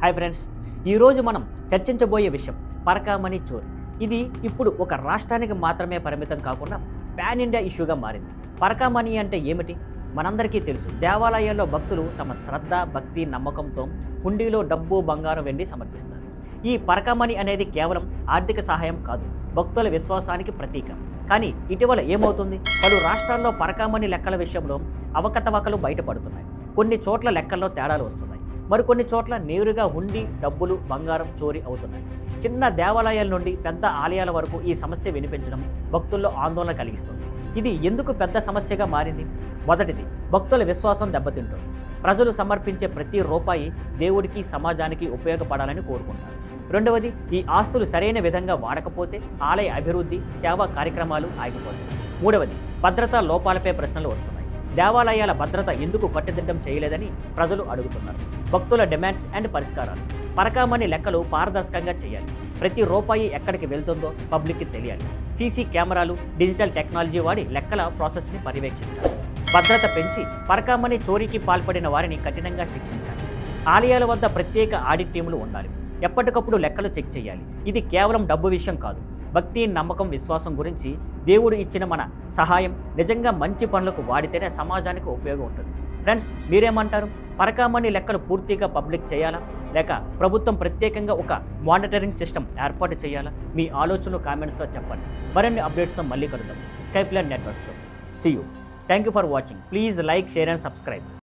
Hi friends, ఈరోజు మనం చర్చించబోయే విషయం పరకామణి చోరీ. ఇది ఇప్పుడు ఒక రాష్ట్రానికి మాత్రమే పరిమితం కాకుండా పాన్ ఇండియా ఇష్యూగా మారింది. పరకామణి అంటే ఏమిటి? మనందరికీ తెలుసు. దేవాలయాల్లో భక్తులు తమ శ్రద్ధ, భక్తి, నమ్మకంతో హుండీలో డబ్బు, బంగారం, వెండి సమర్పిస్తారు. ఈ పరకామణి అనేది కేవలం ఆర్థిక సహాయం కాదు, భక్తుల విశ్వాసానికి ప్రతీక. కానీ ఇటీవల ఏమవుతుంది? పలు రాష్ట్రాల్లో పరకామణి లెక్కల విషయంలో అవకతవకలు బయటపడుతున్నాయి. కొన్ని చోట్ల లెక్కల్లో తేడాలు వస్తున్నాయి. మరికొన్ని చోట్ల నేరుగా హుండీ, డబ్బులు, బంగారం చోరీ అవుతున్నాయి. చిన్న దేవాలయాల నుండి పెద్ద ఆలయాల వరకు ఈ సమస్య వినిపించడం భక్తుల్లో ఆందోళన కలిగిస్తుంది. ఇది ఎందుకు పెద్ద సమస్యగా మారింది? మొదటిది, భక్తుల విశ్వాసం దెబ్బతింటుంది. ప్రజలు సమర్పించే ప్రతి రూపాయి దేవుడికి, సమాజానికి ఉపయోగపడాలని కోరుకుంటారు. రెండవది, ఈ ఆస్తులు సరైన విధంగా వాడకపోతే ఆలయ అభివృద్ధి, సేవా కార్యక్రమాలు ఆగిపోతాయి. మూడవది, భద్రతా లోపాలపై ప్రశ్నలు వస్తున్నాయి. దేవాలయాల భద్రత ఎందుకు కట్టుదిట్టం చేయలేదని ప్రజలు అడుగుతున్నారు. భక్తుల డిమాండ్స్ అండ్ పరిష్కారాలు. పరకామణి లెక్కలు పారదర్శకంగా చేయాలి. ప్రతి రూపాయి ఎక్కడికి వెళ్తుందో పబ్లిక్కి తెలియాలి. సీసీ కెమెరాలు, డిజిటల్ టెక్నాలజీ వాడి లెక్కల ప్రాసెస్ని పర్యవేక్షించాలి. భద్రత పెంచి పరకామణి చోరీకి పాల్పడిన వారిని కఠినంగా శిక్షించాలి. ఆలయాల వద్ద ప్రత్యేక ఆడిట్ టీములు ఉండాలి. ఎప్పటికప్పుడు లెక్కలు చెక్ చేయాలి. ఇది కేవలం డబ్బు విషయం కాదు, భక్తి, నమ్మకం, విశ్వాసం గురించి. దేవుడు ఇచ్చిన మన సహాయం నిజంగా మంచి పనులకు వాడితేనే సమాజానికి ఉపయోగం ఉంటుంది. ఫ్రెండ్స్, మీరేమంటారు? పరకామణి లెక్కలు పూర్తిగా పబ్లిక్ చేయాలా, లేక ప్రభుత్వం ప్రత్యేకంగా ఒక మానిటరింగ్ సిస్టమ్ ఏర్పాటు చేయాలా? మీ ఆలోచనలు కామెంట్స్లో చెప్పండి. మరిన్ని అప్డేట్స్తో మళ్ళీ కలుద్దాం స్కైప్లైన్ నెట్వర్క్స్లో. See you. Thank you for watching. Please like, share and subscribe.